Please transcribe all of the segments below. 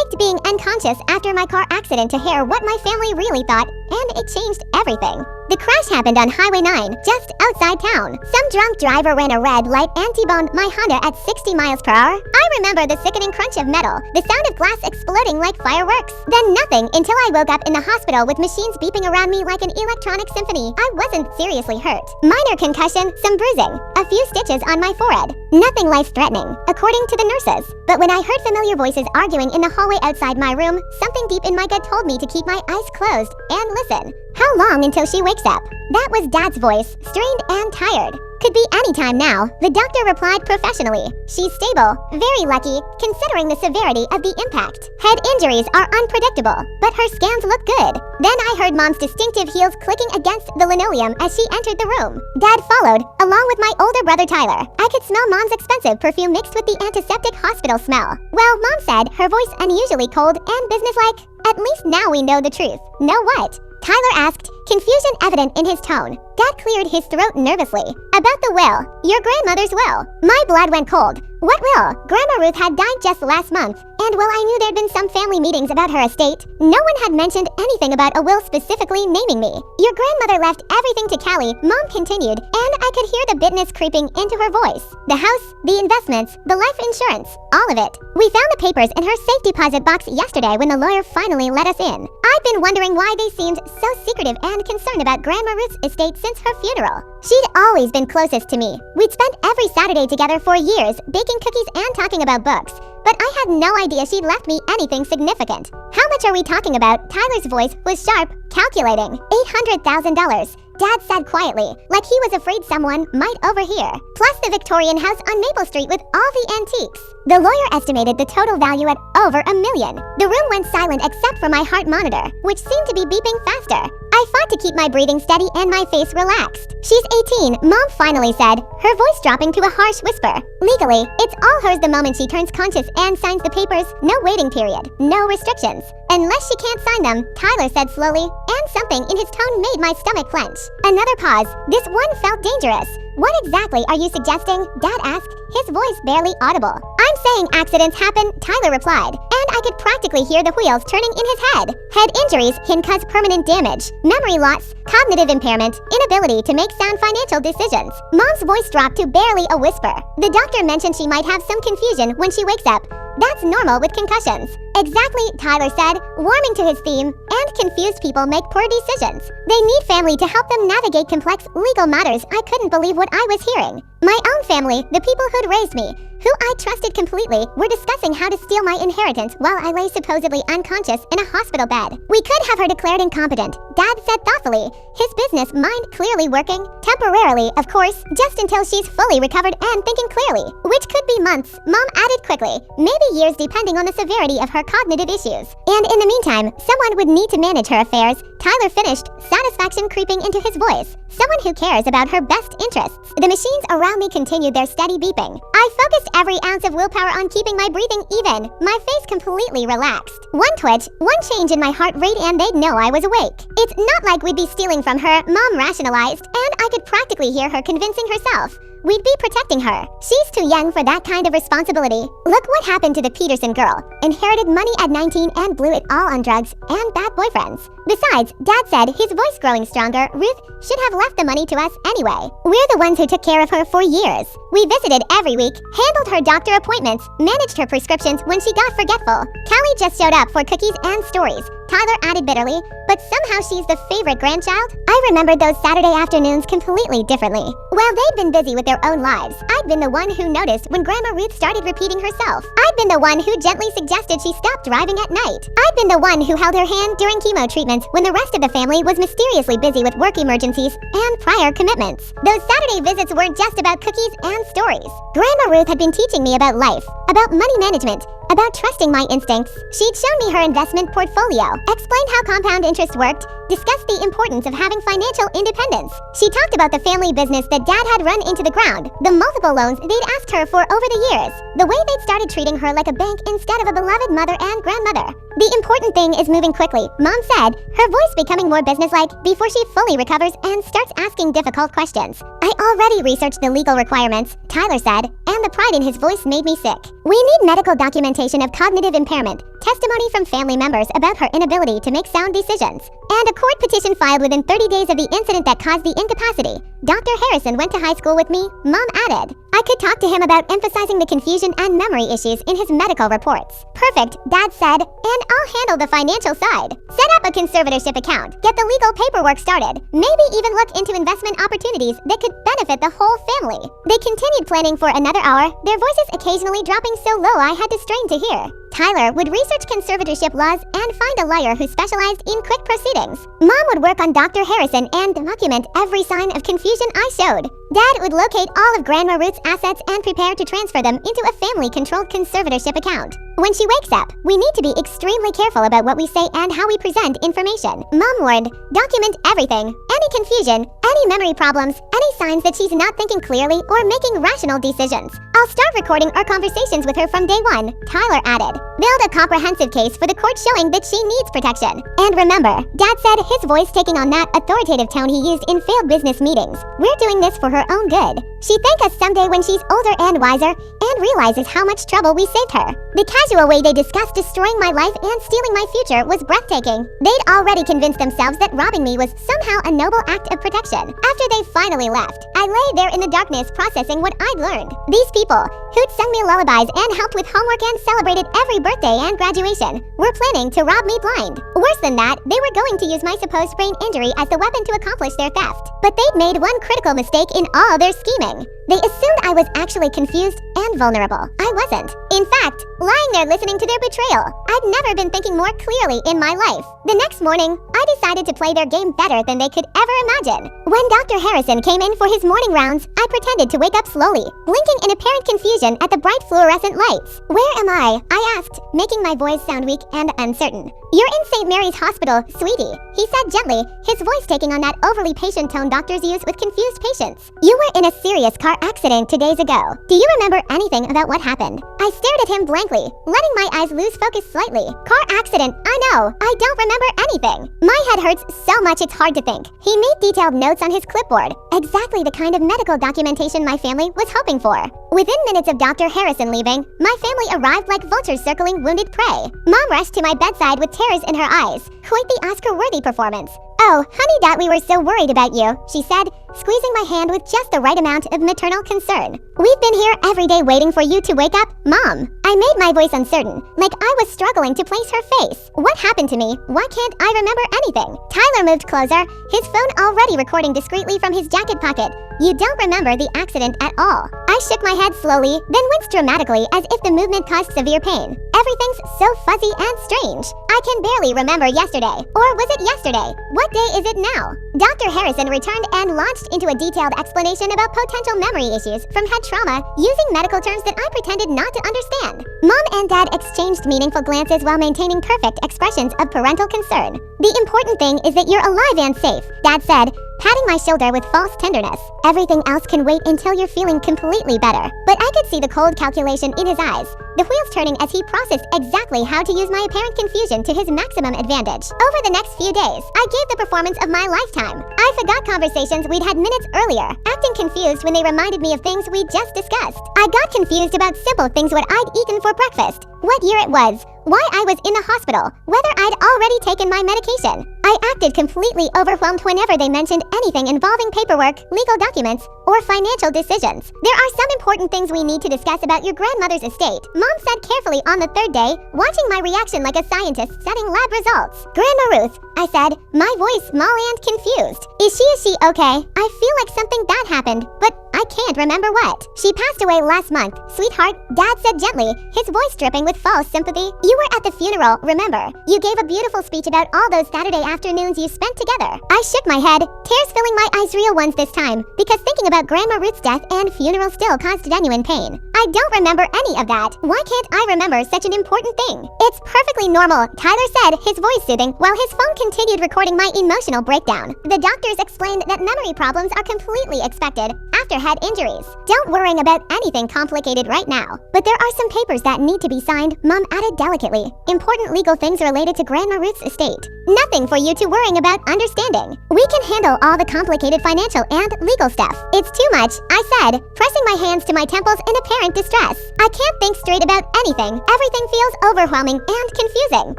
faked being unconscious after my car accident to hear what my family really thought, and it changed everything. The crash happened on Highway 9, just outside town. Some drunk driver ran a red light and T-boned my Honda at 60 miles per hour. I remember the sickening crunch of metal, the sound of glass exploding like fireworks. Then nothing until I woke up in the hospital with machines beeping around me like an electronic symphony. I wasn't seriously hurt. Minor concussion, some bruising, a few stitches on my forehead. Nothing life-threatening, according to the nurses. But when I heard familiar voices arguing in the hallway outside my room, something deep in my gut told me to keep my eyes closed and listen. How long until she wakes up? That was Dad's voice, strained and tired. Could be any time now, the doctor replied professionally. She's stable, very lucky, considering the severity of the impact. Head injuries are unpredictable, but her scans look good. Then I heard Mom's distinctive heels clicking against the linoleum as she entered the room. Dad followed, along with my older brother Tyler. I could smell Mom's expensive perfume mixed with the antiseptic hospital smell. Well, Mom said, her voice unusually cold and businesslike. At least now we know the truth. Know what? Tyler asked, confusion evident in his tone. Dad cleared his throat nervously. About the will. Your grandmother's will. My blood went cold. What will? Grandma Ruth had died just last month, and while I knew there'd been some family meetings about her estate, no one had mentioned anything about a will specifically naming me. Your grandmother left everything to Callie, Mom continued, and I could hear the bitterness creeping into her voice. The house, the investments, the life insurance, all of it. We found the papers in her safe deposit box yesterday when the lawyer finally let us in. I've been wondering why they seemed so secretive and concerned about Grandma Ruth's estate since her funeral. She'd always been closest to me. We'd spent every Saturday together for years, baking cookies and talking about books. But I had no idea she'd left me anything significant. How much are we talking about? Tyler's voice was sharp, calculating. $800,000. Dad said quietly, like he was afraid someone might overhear. Plus the Victorian house on Maple Street with all the antiques. The lawyer estimated the total value at over $1 million. The room went silent except for my heart monitor, which seemed to be beeping faster. I fought to keep my breathing steady and my face relaxed. She's 18, Mom finally said, her voice dropping to a harsh whisper. Legally, it's all hers the moment she turns conscious and signs the papers. No waiting period, no restrictions. Unless she can't sign them, Tyler said slowly, and something in his tone made my stomach clench. Another pause. This one felt dangerous. What exactly are you suggesting? Dad asked, his voice barely audible. I'm saying accidents happen, Tyler replied, and I could practically hear the wheels turning in his head. Head injuries can cause permanent damage, memory loss, cognitive impairment, inability to make sound financial decisions. Mom's voice dropped to barely a whisper. The doctor mentioned she might have some confusion when she wakes up. That's normal with concussions. Exactly, Tyler said, warming to his theme, and confused people make poor decisions. They need family to help them navigate complex legal matters. I couldn't believe what I was hearing. My own family, the people who'd raised me, who I trusted completely, were discussing how to steal my inheritance while I lay supposedly unconscious in a hospital bed. We could have her declared incompetent, Dad said thoughtfully, his business mind clearly working. Temporarily, of course, just until she's fully recovered and thinking clearly, which could be months, Mom added quickly, maybe years depending on the severity of her cognitive issues. And in the meantime, someone would need to manage her affairs. Tyler finished, satisfaction creeping into his voice. Someone who cares about her best interests. The machines around me continued their steady beeping. I focused every ounce of willpower on keeping my breathing even, my face completely relaxed. One twitch, one change in my heart rate and they'd know I was awake. It's not like we'd be stealing from her, Mom rationalized, and I could practically hear her convincing herself. We'd be protecting her. She's too young for that kind of responsibility. Look what happened to the Peterson girl. Inherited money at 19 and blew it all on drugs and bad boyfriends. Besides, Dad said, his voice growing stronger, Ruth should have left the money to us anyway. We're the ones who took care of her for years. We visited every week, handled her doctor appointments, managed her prescriptions when she got forgetful. Callie just showed up for cookies and stories. Tyler added bitterly, but somehow she's the favorite grandchild? I remembered those Saturday afternoons completely differently. While they'd been busy with their own lives, I'd been the one who noticed when Grandma Ruth started repeating herself. I'd been the one who gently suggested she stop driving at night. I'd been the one who held her hand during chemo treatments when the rest of the family was mysteriously busy with work emergencies and prior commitments. Those Saturday visits weren't just about cookies and stories. Grandma Ruth had been teaching me about life, about money management, about trusting my instincts. She'd shown me her investment portfolio, explained how compound interest worked, discussed the importance of having financial independence. She talked about the family business that Dad had run into the ground, the multiple loans they'd asked her for over the years, the way they'd started treating her like a bank instead of a beloved mother and grandmother. The important thing is moving quickly, Mom said, her voice becoming more businesslike before she fully recovers and starts asking difficult questions. I already researched the legal requirements, Tyler said, and the pride in his voice made me sick. We need medical documentation of cognitive impairment, testimony from family members about her inability to make sound decisions, and a court petition filed within 30 days of the incident that caused the incapacity. Dr. Harrison went to high school with me, Mom added. I could talk to him about emphasizing the confusion and memory issues in his medical reports. Perfect, Dad said, and I'll handle the financial side. Set up a conservatorship account, get the legal paperwork started, maybe even look into investment opportunities that could benefit the whole family. They continued planning for another hour, their voices occasionally dropping so low I had to strain to hear. Tyler would research conservatorship laws and find a lawyer who specialized in quick proceedings. Mom would work on Dr. Harrison and document every sign of confusion I showed. Dad would locate all of Grandma Ruth's assets and prepare to transfer them into a family-controlled conservatorship account. When she wakes up, we need to be extremely careful about what we say and how we present information. Mom warned, document everything, any confusion, any memory problems, any signs that she's not thinking clearly or making rational decisions. I'll start recording our conversations with her from day one, Tyler added. Build a comprehensive case for the court showing that she needs protection. And remember, Dad said, his voice taking on that authoritative tone he used in failed business meetings. We're doing this for her own good. She'd thank us someday when she's older and wiser and realizes how much trouble we saved her. The casual way they discussed destroying my life and stealing my future was breathtaking. They'd already convinced themselves that robbing me was somehow a noble act of protection. After they finally left, I lay there in the darkness processing what I'd learned. These people, who'd sung me lullabies and helped with homework and celebrated every birthday and graduation, were planning to rob me blind. Worse than that, they were going to use my supposed brain injury as the weapon to accomplish their theft. But they'd made one critical mistake in all their scheming. They assumed I was actually confused and vulnerable. I wasn't. In fact, lying there listening to their betrayal, I'd never been thinking more clearly in my life. The next morning, I decided to play their game better than they could ever imagine. When Dr. Harrison came in for his morning rounds, I pretended to wake up slowly, blinking in apparent confusion at the bright fluorescent lights. Where am I asked, making my voice sound weak and uncertain. You're in St. Mary's Hospital, sweetie, he said gently, his voice taking on that overly patient tone doctors use with confused patients. You were in a serious car accident 2 days ago. Do you remember anything about what happened? I stared at him blankly, letting my eyes lose focus slightly. Car accident, I know. I don't remember anything. My head hurts so much it's hard to think. He made detailed notes on his clipboard, exactly the kind of medical documentation my family was hoping for. Within minutes of Dr. Harrison leaving, my family arrived like vultures circling wounded prey. Mom rushed to my bedside with tears in her eyes. Quite the Oscar-worthy performance. Oh, honey, Dad, we were so worried about you, she said, squeezing my hand with just the right amount of maternal concern. We've been here every day waiting for you to wake up, Mom. I made my voice uncertain, like I was struggling to place her face. What happened to me? Why can't I remember anything? Tyler moved closer, his phone already recording discreetly from his jacket pocket. You don't remember the accident at all. I shook my head slowly, then winced dramatically as if the movement caused severe pain. Everything's so fuzzy and strange. I can barely remember yesterday. Or was it yesterday? What day is it now? Dr. Harrison returned and launched into a detailed explanation about potential memory issues from head trauma using medical terms that I pretended not to understand. Mom and Dad exchanged meaningful glances while maintaining perfect expressions of parental concern. The important thing is that you're alive and safe, Dad said, patting my shoulder with false tenderness. Everything else can wait until you're feeling completely better. But I could see the cold calculation in his eyes, the wheels turning as he processed exactly how to use my apparent confusion to his maximum advantage. Over the next few days, I gave the performance of my lifetime. I forgot conversations we'd had minutes earlier, acting confused when they reminded me of things we just discussed. I got confused about simple things what I'd eaten for breakfast, what year it was, why I was in the hospital, whether I'd already taken my medication. I acted completely overwhelmed whenever they mentioned anything involving paperwork, legal documents, or financial decisions. There are some important things we need to discuss about your grandmother's estate, Mom said carefully on the third day, watching my reaction like a scientist setting lab results. Grandma Ruth, I said, my voice small and confused. Is she okay? I feel like something bad happened, but I can't remember what. She passed away last month, sweetheart, Dad said gently, his voice dripping with false sympathy. You were at the funeral, remember? You gave a beautiful speech about all those Saturday afternoons you spent together. I shook my head, tears filling my eyes, real ones this time, because thinking about Grandma Ruth's death and funeral still caused genuine pain. I don't remember any of that. Why can't I remember such an important thing? It's perfectly normal, Tyler said, his voice soothing, while his phone continued recording my emotional breakdown. The doctors explained that memory problems are completely expected, after head injuries. Don't worry about anything complicated right now. But there are some papers that need to be signed, Mom added delicately. Important legal things related to Grandma Ruth's estate. Nothing for you to worry about understanding. We can handle all the complicated financial and legal stuff. It's too much, I said, pressing my hands to my temples in apparent distress. I can't think straight about anything. Everything feels overwhelming and confusing.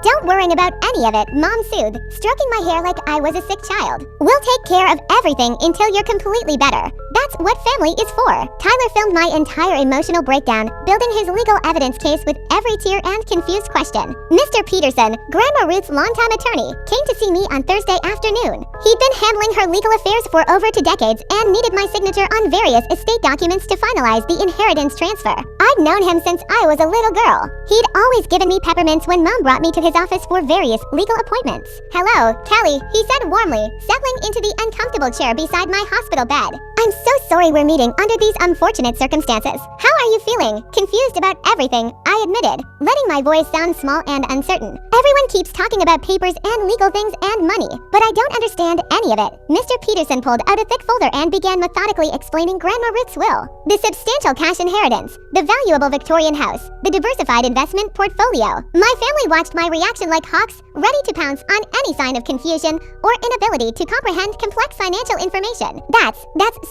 Don't worry about any of it, Mom soothed, stroking my hair like I was a sick child. We'll take care of everything until you're completely better. That's what family is for. Tyler filmed my entire emotional breakdown, building his legal evidence case with every tear and confused question. Mr. Peterson, Grandma Ruth's longtime attorney, came to see me on Thursday afternoon. He'd been handling her legal affairs for over 2 decades and needed my signature on various estate documents to finalize the inheritance transfer. I'd known him since I was a little girl. He'd always given me peppermints when Mom brought me to his office for various legal appointments. Hello, Kelly, he said warmly, settling into the uncomfortable chair beside my hospital bed. I'm so sorry we're meeting under these unfortunate circumstances. How are you feeling? Confused about everything, I admitted, letting my voice sound small and uncertain. Everyone keeps talking about papers and legal things and money, but I don't understand any of it. Mr. Peterson pulled out a thick folder and began methodically explaining Grandma Ruth's will. The substantial cash inheritance, the valuable Victorian house, the diversified investment portfolio. My family watched my reaction like hawks, ready to pounce on any sign of confusion or inability to comprehend complex financial information. That's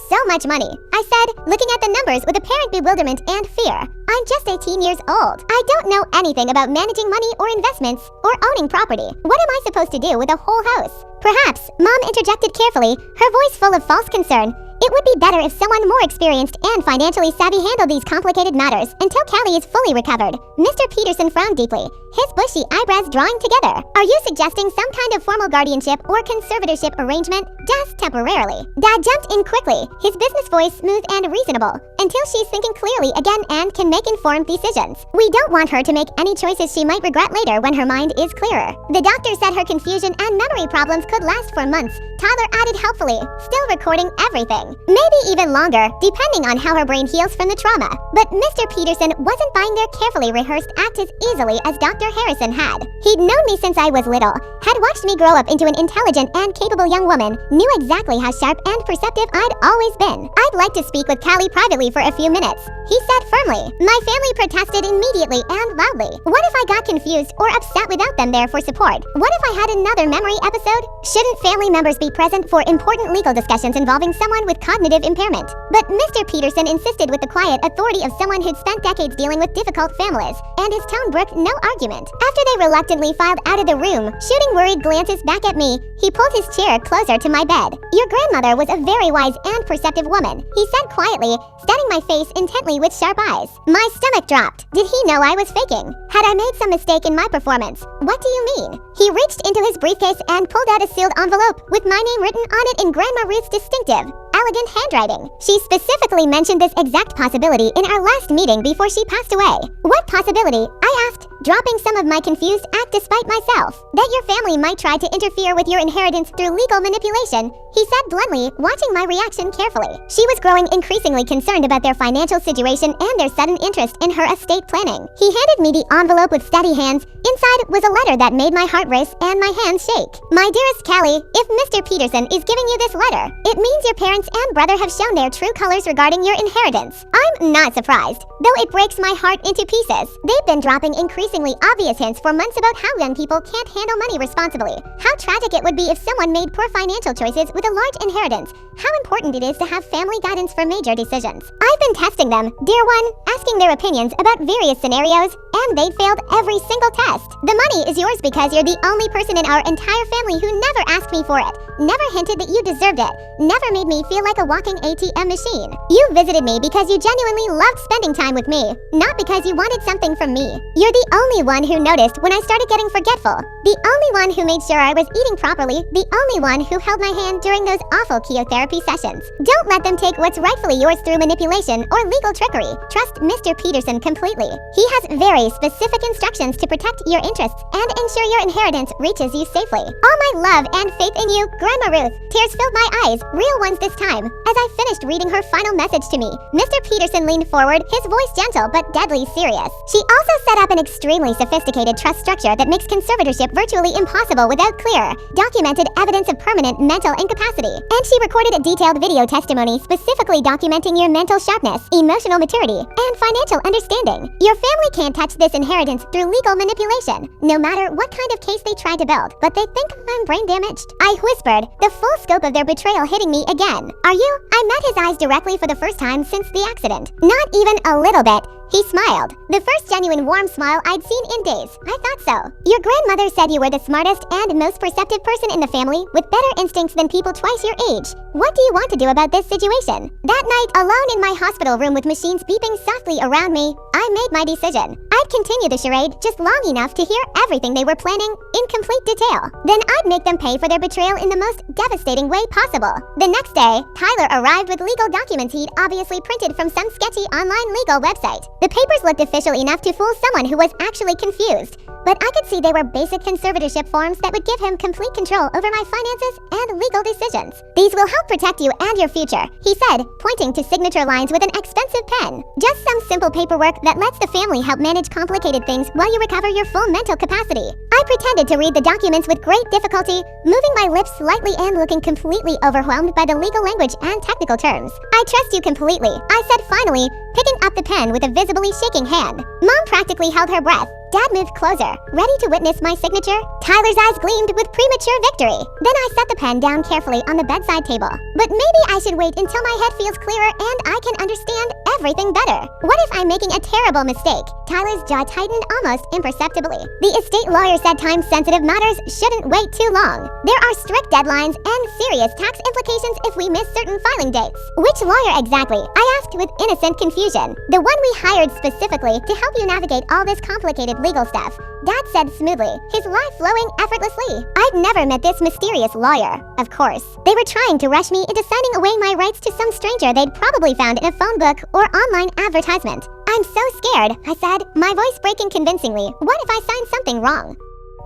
so much money, I said, looking at the numbers with apparent bewilderment and fear. I'm just 18 years old. I don't know anything about managing money or investments or owning property. What am I supposed to do with a whole house? Perhaps, Mom interjected carefully, her voice full of false concern. It would be better if someone more experienced and financially savvy handled these complicated matters until Callie is fully recovered. Mr. Peterson frowned deeply, his bushy eyebrows drawing together. Are you suggesting some kind of formal guardianship or conservatorship arrangement? Just temporarily. Dad jumped in quickly, his business voice smooth and reasonable, until she's thinking clearly again and can make informed decisions. We don't want her to make any choices she might regret later when her mind is clearer. The doctor said her confusion and memory problems could last for months, Tyler added helpfully, still recording everything. Maybe even longer, depending on how her brain heals from the trauma. But Mr. Peterson wasn't buying their carefully rehearsed act as easily as Dr. Harrison had. He'd known me since I was little, had watched me grow up into an intelligent and capable young woman, knew exactly how sharp and perceptive I'd always been. I'd like to speak with Callie privately for a few minutes, he said firmly. My family protested immediately and loudly. What if I got confused or upset without them there for support? What if I had another memory episode? Shouldn't family members be present for important legal discussions involving someone with cognitive impairment? But Mr. Peterson insisted with the quiet authority of someone who'd spent decades dealing with difficult families, and his tone brooked no argument. After they reluctantly filed out of the room, shooting worried glances back at me, he pulled his chair closer to my bed. Your grandmother was a very wise and perceptive woman, he said quietly, studying my face intently with sharp eyes. My stomach dropped. Did he know I was faking? Had I made some mistake in my performance? What do you mean? He reached into his briefcase and pulled out a sealed envelope with my name written on it in Grandma Ruth's distinctive, elegant handwriting. She specifically mentioned this exact possibility in our last meeting before she passed away. What possibility? I asked, dropping some of my confused act despite myself. That your family might try to interfere with your inheritance through legal manipulation, he said bluntly, watching my reaction carefully. She was growing increasingly concerned about their financial situation and their sudden interest in her estate planning. He handed me the envelope with steady hands. Inside was a letter that made my heart race and my hands shake. My dearest Callie, if Mr. Peterson is giving you this letter, it means your parents and brother have shown their true colors regarding your inheritance. I'm not surprised, though it breaks my heart into pieces. They've been dropping increasingly obvious hints for months about how young people can't handle money responsibly, how tragic it would be if someone made poor financial choices with a large inheritance, how important it is to have family guidance for major decisions. I've been testing them, dear one, asking their opinions about various scenarios, and they failed every single test. The money is yours because you're the only person in our entire family who never asked me for it, never hinted that you deserved it, never made me feel like a walking ATM machine. You visited me because you genuinely loved spending time with me, not because you wanted something from me. You're the only one who noticed when I started getting forgetful, the only one who made sure I was eating properly, the only one who held my hand during those awful chemotherapy sessions. Don't let them take what's rightfully yours through manipulation or legal trickery. Trust Mr. Peterson completely. He has very specific instructions to protect your interests and ensure your inheritance reaches you safely. All my love and faith in you, Grandma Ruth. Tears filled my eyes, real ones this time. As I finished reading her final message to me, Mr. Peterson leaned forward, his voice gentle but deadly serious. She also set up an extremely sophisticated trust structure that makes conservatorship virtually impossible without clear, documented evidence of permanent mental incapacity. And she recorded a detailed video testimony specifically documenting your mental sharpness, emotional maturity, and financial understanding. Your family can't touch this inheritance through legal manipulation, no matter what kind of case they try to build, but they think I'm brain damaged. I whispered, the full scope of their betrayal hitting me again. Are you? I met his eyes directly for the first time since the accident. Not even a little bit. He smiled. The first genuine warm smile I'd seen in days. I thought so. Your grandmother said you were the smartest and most perceptive person in the family with better instincts than people twice your age. What do you want to do about this situation? That night, alone in my hospital room with machines beeping softly around me, I made my decision. I'd continue the charade just long enough to hear everything they were planning in complete detail. Then I'd make them pay for their betrayal in the most devastating way possible. The next day, Tyler arrived with legal documents he'd obviously printed from some sketchy online legal website. The papers looked official enough to fool someone who was actually confused, but I could see they were basic conservatorship forms that would give him complete control over my finances and legal decisions. These will help protect you and your future, he said, pointing to signature lines with an expensive pen. Just some simple paperwork that lets the family help manage complicated things while you recover your full mental capacity. I pretended to read the documents with great difficulty, moving my lips slightly and looking completely overwhelmed by the legal language and technical terms. I trust you completely, I said finally, picking up the pen with a visibly shaking hand. Mom practically held her breath. Dad moved closer, ready to witness my signature. Tyler's eyes gleamed with premature victory. Then I set the pen down carefully on the bedside table. But maybe I should wait until my head feels clearer and I can understand everything better. What if I'm making a terrible mistake? Tyler's jaw tightened almost imperceptibly. The estate lawyer said time-sensitive matters shouldn't wait too long. There are strict deadlines and serious tax implications if we miss certain filing dates. Which lawyer exactly? I asked with innocent confusion. The one we hired specifically to help you navigate all this complicated legal stuff, Dad said smoothly, his laugh flowing effortlessly. I'd never met this mysterious lawyer. Of course, they were trying to rush me into signing away my rights to some stranger they'd probably found in a phone book or online advertisement. I'm so scared, I said, my voice breaking convincingly. What if I sign something wrong?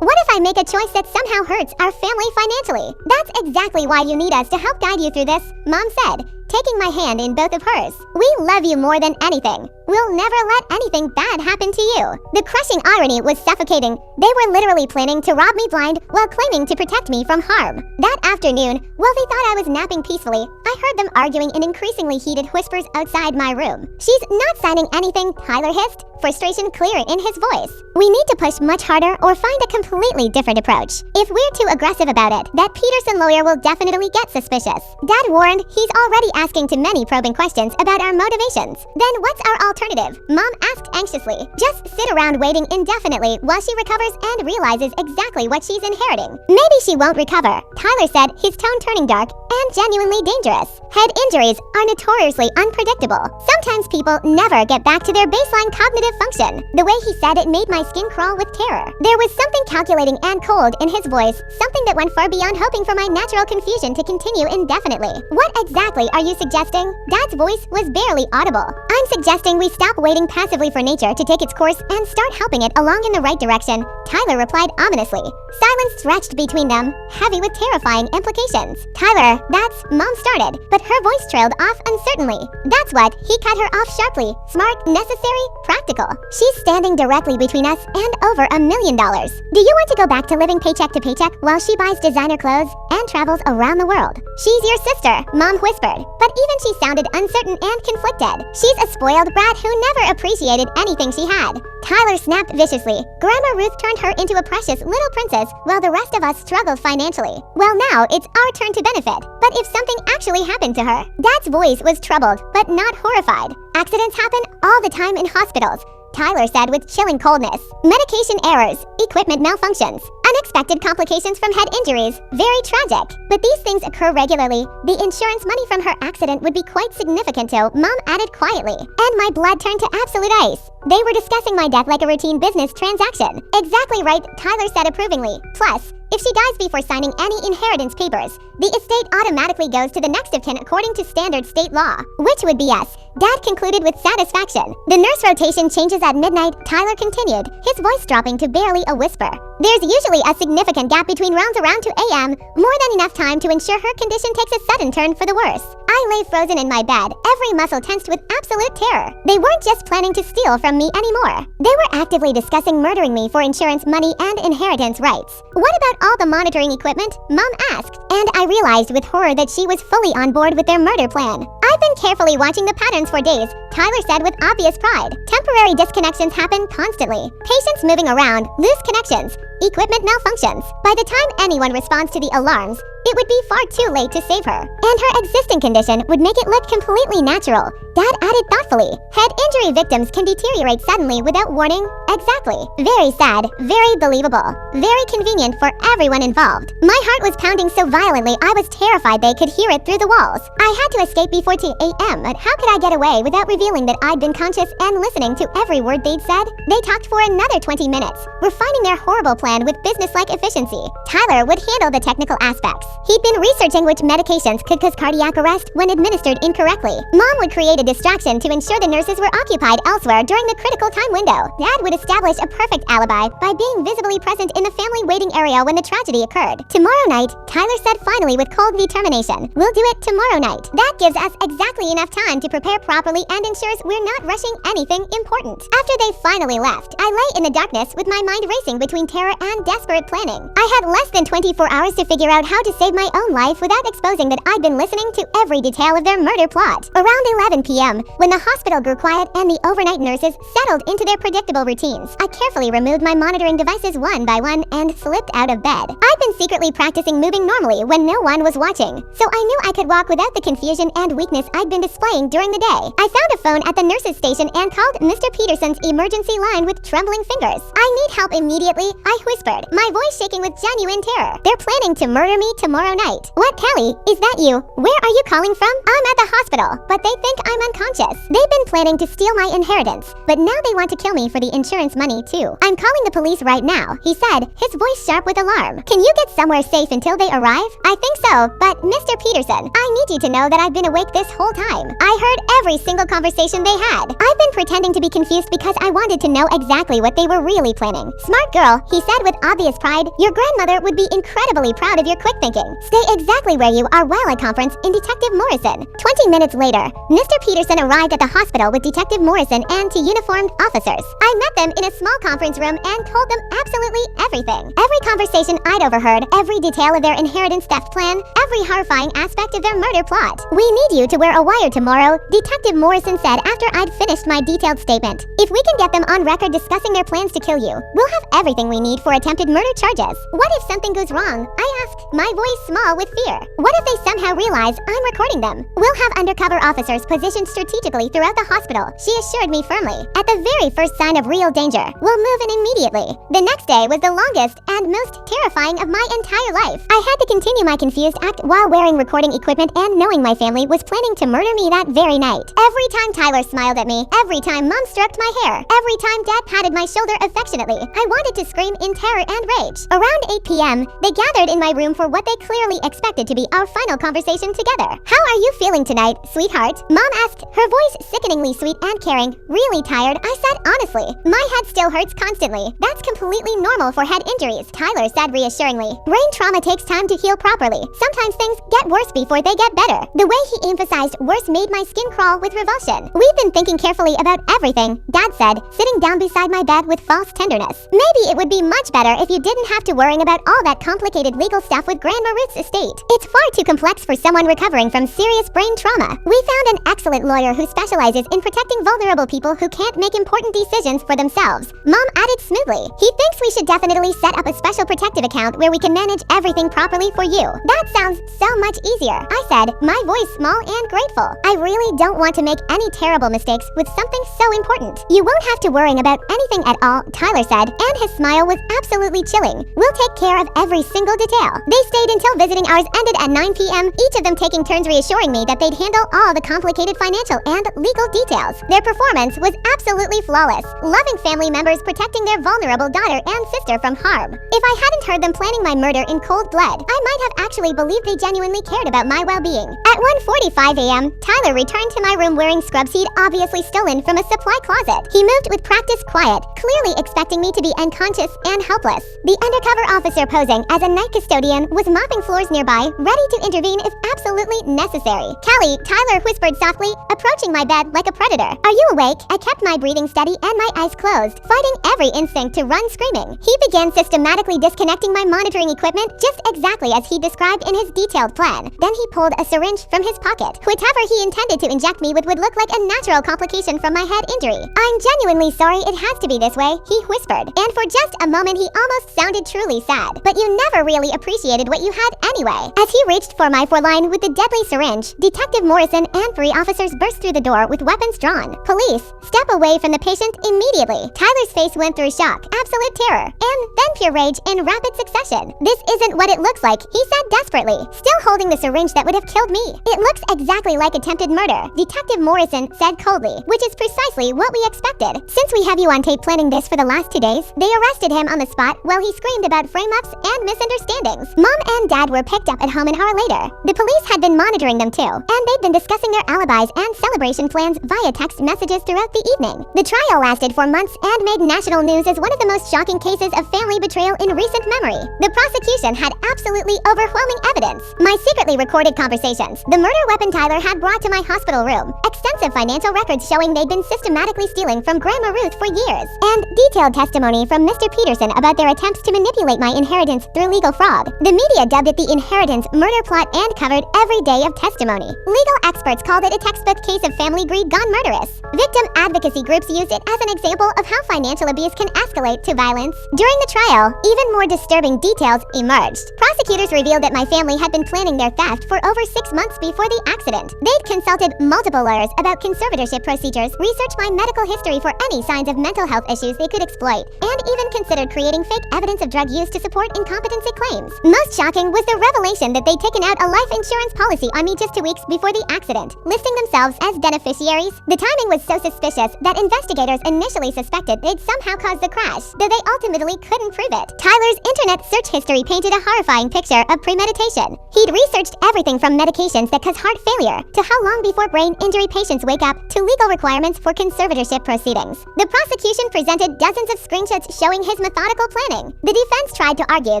What if I make a choice that somehow hurts our family financially? That's exactly why you need us to help guide you through this, Mom said, taking my hand in both of hers. We love you more than anything. We'll never let anything bad happen to you. The crushing irony was suffocating. They were literally planning to rob me blind while claiming to protect me from harm. That afternoon, while they thought I was napping peacefully, I heard them arguing in increasingly heated whispers outside my room. She's not signing anything, Tyler hissed, frustration clear in his voice. We need to push much harder or find a completely different approach. If we're too aggressive about it, that Peterson lawyer will definitely get suspicious. Dad warned he's already asking too many probing questions about our motivations. Then what's our alternative? Mom asked anxiously. Just sit around waiting indefinitely while she recovers and realizes exactly what she's inheriting. Maybe she won't recover, Tyler said, his tone turning dark and genuinely dangerous. Head injuries are notoriously unpredictable. Sometimes people never get back to their baseline cognitive function. The way he said it made my skin crawl with terror. There was something calculating and cold in his voice, something that went far beyond hoping for my natural confusion to continue indefinitely. What exactly are you suggesting? Dad's voice was barely audible. I'm suggesting we stop waiting passively for nature to take its course and start helping it along in the right direction, Tyler replied ominously. Silence stretched between them, heavy with terrifying implications. Tyler, that's Mom started, but her voice trailed off uncertainly. That's what, he cut her off sharply. Smart, necessary, practical. She's standing directly between us and over $1 million. Do you want to go back to living paycheck to paycheck while she buys designer clothes and travels around the world? She's your sister, Mom whispered, but even she sounded uncertain and conflicted. She's a spoiled brat who never appreciated anything she had. Tyler snapped viciously. Grandma Ruth turned her into a precious little princess while the rest of us struggled financially. Well, now it's our turn to benefit. But if something actually happened to her? Dad's voice was troubled, but not horrified. Accidents happen all the time in hospitals, Tyler said with chilling coldness. Medication errors, equipment malfunctions, unexpected complications from head injuries, very tragic. But these things occur regularly. The insurance money from her accident would be quite significant too, Mom added quietly. And my blood turned to absolute ice. They were discussing my death like a routine business transaction. Exactly right, Tyler said approvingly. Plus, If she dies before signing any inheritance papers, the estate automatically goes to the next of kin according to standard state law, which would be yes. Dad concluded with satisfaction. The nurse rotation changes at midnight, Tyler continued, his voice dropping to barely a whisper. There's usually a significant gap between rounds around 2 a.m., more than enough time to ensure her condition takes a sudden turn for the worse. I lay frozen in my bed, every muscle tensed with absolute terror. They weren't just planning to steal from me anymore. They were actively discussing murdering me for insurance money and inheritance rights. What about all the monitoring equipment? Mom asked, and I realized with horror that she was fully on board with their murder plan. I've been carefully watching the patterns for days, Tyler said with obvious pride. Temporary disconnections happen constantly. Patients moving around, loose connections, equipment malfunctions. By the time anyone responds to the alarms, it would be far too late to save her, and her existing condition would make it look completely natural. Dad added thoughtfully, head injury victims can deteriorate suddenly without warning. Exactly. Very sad, very believable, very convenient for everyone involved. My heart was pounding so violently I was terrified they could hear it through the walls. I had to escape before 2 a.m., but how could I get away without revealing that I'd been conscious and listening to every word they'd said? They talked for another 20 minutes, refining their horrible plan with business-like efficiency. Tyler would handle the technical aspects. He'd been researching which medications could cause cardiac arrest when administered incorrectly. Mom would create a distraction to ensure the nurses were occupied elsewhere during the critical time window. Dad would establish a perfect alibi by being visibly present in the family waiting area when the tragedy occurred. Tomorrow night, Tyler said finally with cold determination, we'll do it tomorrow night. That gives us exactly enough time to prepare properly and ensures we're not rushing anything important. After they finally left, I lay in the darkness with my mind racing between terror and desperate planning. I had less than 24 hours to figure out how to save my own life without exposing that I'd been listening to every detail of their murder plot. Around 11 p.m., when the hospital grew quiet and the overnight nurses settled into their predictable routines, I carefully removed my monitoring devices one by one and slipped out of bed. I'd been secretly practicing moving normally when no one was watching, so I knew I could walk without the confusion and weakness I'd been displaying during the day. I found a phone at the nurses' station and called Mr. Peterson's emergency line with trembling fingers. I need help immediately, I whispered, my voice shaking with genuine terror. They're planning to murder me tomorrow night. What, Kelly? Is that you? Where are you calling from? I'm at the hospital, but they think I'm unconscious. They've been planning to steal my inheritance, but now they want to kill me for the insurance money too. I'm calling the police right now, he said, his voice sharp with alarm. Can you get somewhere safe until they arrive? I think so, but Mr. Peterson, I need you to know that I've been awake this whole time. I heard every single conversation they had. I've been pretending to be confused because I wanted to know exactly what they were really planning. Smart girl, he said with obvious pride. Your grandmother would be incredibly proud of your quick thinking. Stay exactly where you are while I conference in Detective Morrison. 20 minutes later, Mr. Peterson arrived at the hospital with Detective Morrison and two uniformed officers. I met them in a small conference room and told them absolutely everything. Every conversation I'd overheard, every detail of their inheritance theft plan, every horrifying aspect of their murder plot. We need you to wear a wire tomorrow, Detective Morrison said after I'd finished my detailed statement. If we can get them on record discussing their plans to kill you, we'll have everything we need for attempted murder charges. What if something goes wrong? I asked, my voice small with fear. What if they somehow realize I'm recording them? We'll have undercover officers positioned strategically throughout the hospital, she assured me firmly. At the very first sign of real danger, we'll move in immediately. The next day was the longest and most terrifying of my entire life. I had to continue my confused act while wearing recording equipment and knowing my family was planning to murder me that very night. Every time Tyler smiled at me, every time Mom stroked my hair, every time Dad patted my shoulder affectionately, I wanted to scream in terror and rage. Around 8 p.m., they gathered in my room for what they clearly expected to be our final conversation together. How are you feeling tonight, sweetheart? Mom asked, her voice sickeningly sweet and caring. Really tired, I said honestly. My head still hurts constantly. That's completely normal for head injuries, Tyler said reassuringly. Brain trauma takes time to heal properly. Sometimes things get worse before they get better. The way he emphasized worse made my skin crawl with revulsion. We've been thinking carefully about everything, Dad said, sitting down beside my bed with false tenderness. Maybe it would be much better if you didn't have to worry about all that complicated legal stuff with Grandma Ruth's estate. It's far too complex for someone recovering from serious brain trauma. We found an excellent lawyer who specializes in protecting vulnerable people who can't make important decisions for themselves. Mom added smoothly, he thinks we should definitely set up a special protective account where we can manage everything properly for you. That sounds so much easier, I said, my voice small and grateful. I really don't want to make any terrible mistakes with something so important. You won't have to worry about anything at all, Tyler said, and his smile was absolutely chilling. We'll take care of every single detail. They stayed until visiting hours ended at 9 p.m., each of them taking turns reassuring me that they'd handle all the complicated financial and legal details. Their performance was absolutely flawless, loving family members protecting their vulnerable daughter and sister from harm. If I hadn't heard them planning my murder in cold blood, I might have actually believed they genuinely cared about my well-being. At 1:45 a.m., Tyler returned to my room wearing scrubs he'd obviously stolen from a supply closet. He moved with practiced quiet, clearly expecting me to be unconscious and helpless. The undercover officer posing as a night custodian was mopping floors nearby, ready to intervene if absolutely necessary. "Callie," Tyler whispered softly, approaching my bed like a predator. "Are you awake?" I kept my breathing steady and my eyes closed, fighting every instinct to run screaming. He began systematically disconnecting my monitoring equipment just exactly as he described in his detailed plan. Then he pulled a syringe from his pocket. Whatever he intended to inject me with would look like a natural complication from my head injury. "I'm genuinely sorry it has to be this way," he whispered, and for just a moment he almost sounded truly sad. "But you never really appreciated what you had anyway." As he reached for my foreline with the deadly syringe, Detective Morrison and 3 officers burst through the door with weapons drawn. "Police, step away from the patient immediately." Tyler's face went through shock, absolute terror, and then pure rage in rapid succession. "This isn't what it looks like," he said desperately, still holding the syringe that would have killed me. "It looks exactly like attempted murder," Detective Morrison said coldly, which is precisely what we expected. "Since we have you on tape planning this for the last 2 days, they arrested him on the spot while he screamed about frame-ups and misunderstandings. Mom and Dad were picked up at home an hour later. The police had been monitoring them too, and they'd been discussing their alibis and celebration plans via text messages throughout the evening. The trial lasted for months and made national news as one of the most shocking cases of family betrayal in recent memory. The prosecution had absolutely overwhelming evidence. My secretly recorded conversations, the murder weapon Tyler had brought to my hospital room, extensive financial records showing they'd been systematically stealing from Grandma Ruth for years, and detailed testimony from Mr. Peterson about their attempts to manipulate my inheritance through legal fraud. The media dubbed it the inheritance murder plot and covered every day of testimony. Legal experts called it a textbook case of family greed gone murderous. Victim advocacy groups used it as an example of how financial abuse can escalate to violence. During the trial, even more disturbing details emerged. Prosecutors revealed that my family had been planning their theft for over 6 months before the accident. They'd consulted multiple lawyers about conservatorship procedures, researched my medical history for any signs of mental health issues they could exploit, and even considered creating fake evidence of drug use to support incompetency claims. Most shocking was the revelation that they'd taken out a life insurance policy on me just 2 weeks before the accident, listing themselves as beneficiaries. The timing was so suspicious that investigators initially suspected they'd somehow caused the crash, though they ultimately couldn't prove it. Tyler's internet search history painted a horrifying picture of premeditation. He'd researched everything from medications that cause heart failure to how long before brain injury patients wake up to legal requirements for conservatorship proceedings. The prosecution presented dozens of screenshots showing his methodical planning. The defense tried to argue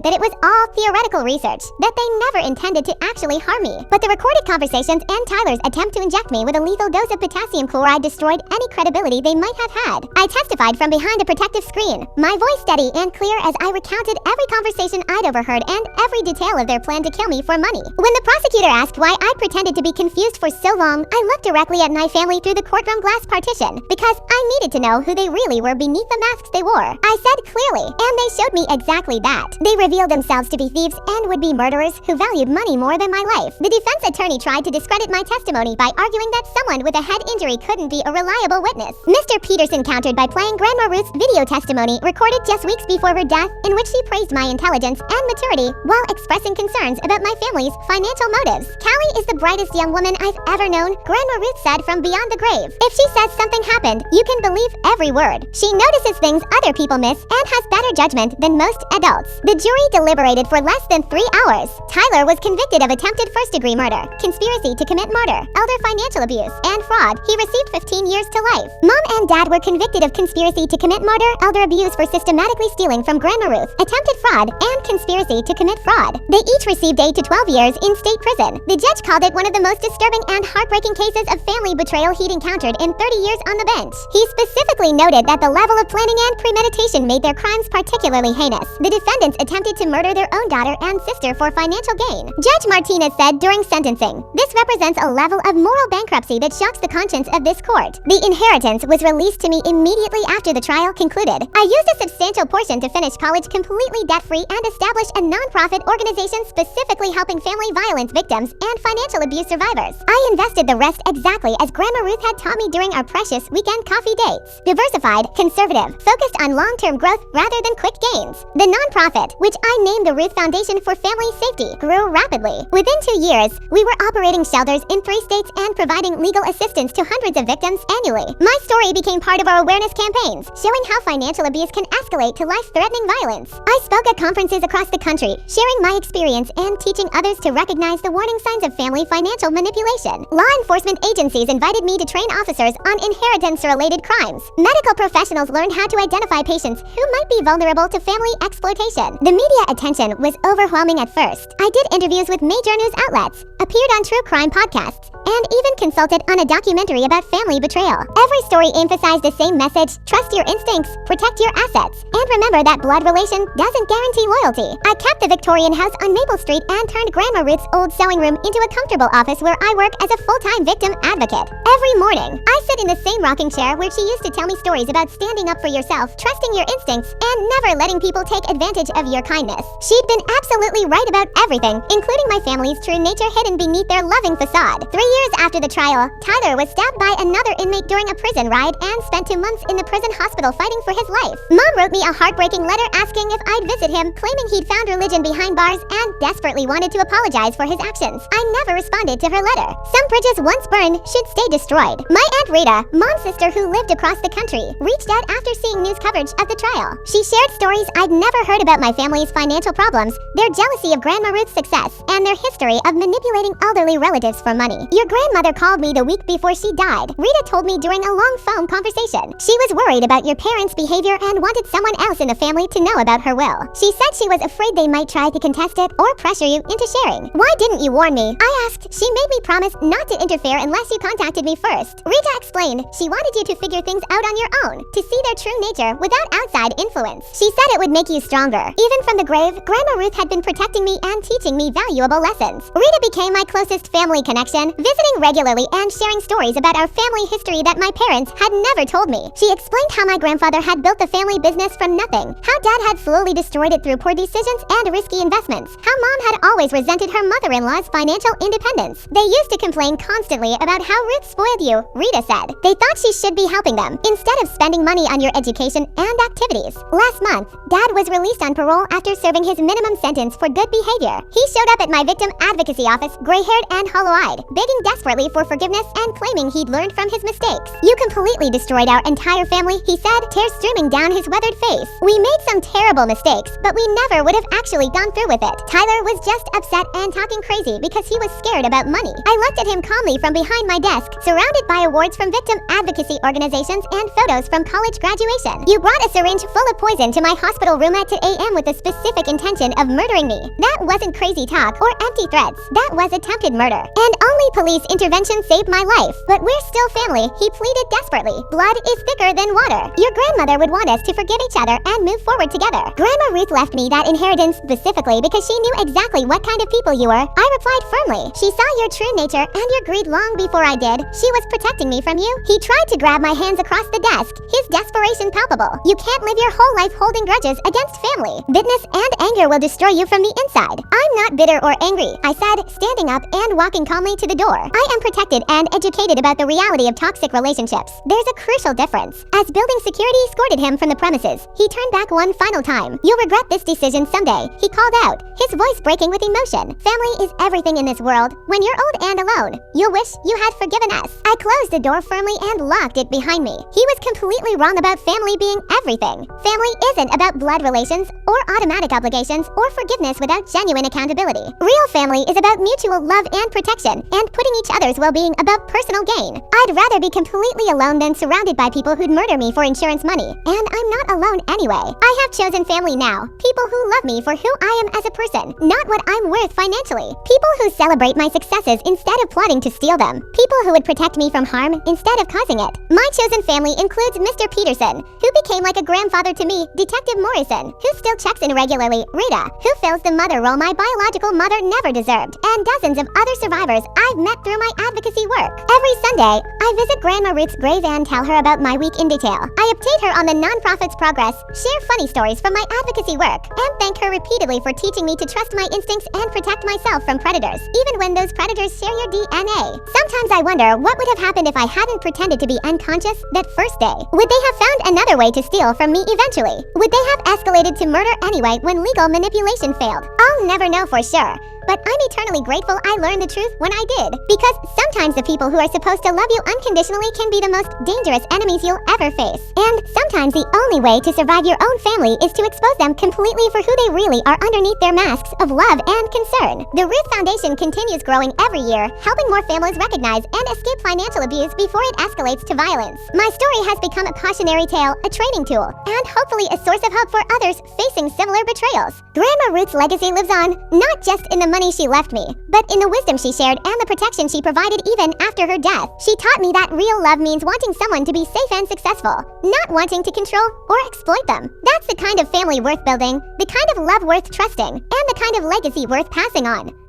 that it was all theoretical research, that they never intended to actually harm me. But the recorded conversations and Tyler's attempt to inject me with a lethal dose of potassium chloride destroyed any credibility they might have had. I testified from behind a protective screen, my voice steady and clear as I recounted every conversation I'd overheard and every detail of their plan to kill me for money. When the prosecutor asked why I pretended to be confused for so long, I looked directly at my family through the courtroom glass partition, because I needed to know who they really were beneath the masks they wore. I said clearly, and they showed me exactly that. They revealed themselves to be thieves and would-be murderers who valued money more than my life. The defense attorney tried to discredit my testimony by arguing that someone with a head injury couldn't be a reliable witness. Mr. Peterson countered by playing Grandma Ruth's video testimony recorded just weeks before her death, in which she praised my intelligence and maturity while expressing concerns about my family's financial motives. "Callie is the brightest young woman I've ever known," Grandma Ruth said from beyond the grave. "If she says something happened, you can believe every word. She notices things other people miss and has better judgment than most adults." The jury deliberated for less than 3 hours. Tyler was convicted of attempted first-degree murder, conspiracy to commit murder, elder financial abuse, and fraud. He received 15 years to life. Mom and Dad were convicted of conspiracy to commit murder, elder abuse for systematically stealing from Grandma Ruth, attempted fraud, and conspiracy to commit fraud. They each received 8 to 12 years in state prison. The judge called it one of the most disturbing and heartbreaking cases of family betrayal he'd encountered in 30 years on the bench. He specifically noted that the level of planning and premeditation made their crimes particularly heinous. The defendants attempted to murder their own daughter and sister for financial gain. Judge Martinez said during sentencing, "This represents a level of moral bankruptcy that shocks the conscience of this court." The inheritance was released to me immediately after the trial concluded. I used a substantial portion to finish college completely debt-free and establish a non-profit organization specifically helping family violence victims and financial abuse survivors. I invested the rest exactly as Grandma Ruth had taught me during our precious weekend coffee dates. Diversified, conservative, focused on long-term growth rather than quick gains. The non-profit, which I named the Ruth Foundation for family's safety grew rapidly. Within 2 years, we were operating shelters in 3 states and providing legal assistance to hundreds of victims annually. My story became part of our awareness campaigns, showing how financial abuse can escalate to life-threatening violence. I spoke at conferences across the country, sharing my experience and teaching others to recognize the warning signs of family financial manipulation. Law enforcement agencies invited me to train officers on inheritance-related crimes. Medical professionals learned how to identify patients who might be vulnerable to family exploitation. The media attention was overwhelming at first. I did interviews with major news outlets, appeared on true crime podcasts, and even consulted on a documentary about family betrayal. Every story emphasized the same message: trust your instincts, protect your assets, and remember that blood relation doesn't guarantee loyalty. I kept the Victorian house on Maple Street and turned Grandma Ruth's old sewing room into a comfortable office where I work as a full-time victim advocate. Every morning, I sit in the same rocking chair where she used to tell me stories about standing up for yourself, trusting your instincts, and never letting people take advantage of your kindness. She'd been absolutely right about everything, including my family's true nature hidden beneath their loving facade. 3 years after the trial, Tyler was stabbed by another inmate during a prison riot and spent 2 months in the prison hospital fighting for his life. Mom wrote me a heartbreaking letter asking if I'd visit him, claiming he'd found religion behind bars and desperately wanted to apologize for his actions. I never responded to her letter. Some bridges once burned should stay destroyed. My Aunt Rita, Mom's sister who lived across the country, reached out after seeing news coverage of the trial. She shared stories I'd never heard about my family's financial problems, their jealousy of Grandma Ruth's success, and their history of manipulating elderly relatives for money. Your grandmother called me the week before she died, Rita told me during a long phone conversation. She was worried about your parents' behavior and wanted someone else in the family to know about her will. She said she was afraid they might try to contest it or pressure you into sharing. Why didn't you warn me? I asked. She made me promise not to interfere unless you contacted me first. Rita explained she wanted you to figure things out on your own, to see their true nature without outside influence. She said it would make you stronger. Even from the grave, Grandma Ruth had been protecting me and teaching me valuable lessons. Rita became my closest family connection, visiting regularly and sharing stories about our family history that my parents had never told me. She explained how my grandfather had built the family business from nothing, how Dad had slowly destroyed it through poor decisions and risky investments, how Mom had always resented her mother-in-law's financial independence. They used to complain constantly about how Ruth spoiled you, Rita said. They thought she should be helping them, instead of spending money on your education and activities. Last month, Dad was released on parole after serving his minimum sentence for good behavior. He showed up at my victim advocacy office, gray-haired and hollow-eyed, begging desperately for forgiveness and claiming he'd learned from his mistakes. You completely destroyed our entire family, he said, tears streaming down his weathered face. We made some terrible mistakes, but we never would have actually gone through with it. Tyler was just upset and talking crazy because he was scared about money. I looked at him calmly from behind my desk, surrounded by awards from victim advocacy organizations and photos from college graduation. You brought a syringe full of poison to my hospital room at 2 a.m. with the specific intention of murdering me. That wasn't crazy talk or empty threats. That was attempted murder. And only police intervention saved my life. But we're still family, he pleaded desperately. Blood is thicker than water. Your grandmother would want us to forgive each other and move forward together. Grandma Ruth left me that inheritance specifically because she knew exactly what kind of people you were. I replied firmly. She saw your true nature and your greed long before I did. She was protecting me from you. He tried to grab my hands across the desk, his desperation palpable. You can't live your whole life holding grudges against family. Bitterness and anger will destroy you from the inside. I'm not bitter or angry, I said, standing up and walking calmly to the door. I am protected and educated about the reality of toxic relationships. There's a crucial difference. As building security escorted him from the premises, he turned back one final time. You'll regret this decision someday, he called out, his voice breaking with emotion. Family is everything in this world. When you're old and alone, you'll wish you had forgiven us. I closed the door firmly and locked it behind me. He was completely wrong about family being everything. Family isn't about blood relations or automatic obligations or forgiveness without genuine accountability. Real family is about mutual love and protection and putting each other's well-being above personal gain. I'd rather be completely alone than surrounded by people who'd murder me for insurance money. And I'm not alone anyway. I have chosen family now. People who love me for who I am as a person, not what I'm worth financially. People who celebrate my successes instead of plotting to steal them. People who would protect me from harm instead of causing it. My chosen family includes Mr. Peterson, who became like a grandfather to me, Detective Morrison, who still checks in regularly, Rita, who fills the mother role my biological mother never deserved, and dozens of other survivors I've met through my advocacy work. Every Sunday, I visit Grandma Ruth's grave and tell her about my week in detail. I update her on the nonprofit's progress, share funny stories from my advocacy work, and thank her repeatedly for teaching me to trust my instincts and protect myself from predators, even when those predators share your DNA. Sometimes I wonder what would have happened if I hadn't pretended to be unconscious that first day. Would they have found another way to steal from me eventually? Would they have escalated to murder anyway when legal manipulation failed? failed. I'll never know for sure, but I'm eternally grateful I learned the truth when I did. Because sometimes the people who are supposed to love you unconditionally can be the most dangerous enemies you'll ever face. And sometimes the only way to survive your own family is to expose them completely for who they really are underneath their masks of love and concern. The Ruth Foundation continues growing every year, helping more families recognize and escape financial abuse before it escalates to violence. My story has become a cautionary tale, a training tool, and hopefully a source of hope for others facing similar betrayals. Grandma Ruth's legacy lives on, not just in the money she left me, but in the wisdom she shared and the protection she provided even after her death. She taught me that real love means wanting someone to be safe and successful, not wanting to control or exploit them. That's the kind of family worth building, the kind of love worth trusting, and the kind of legacy worth passing on.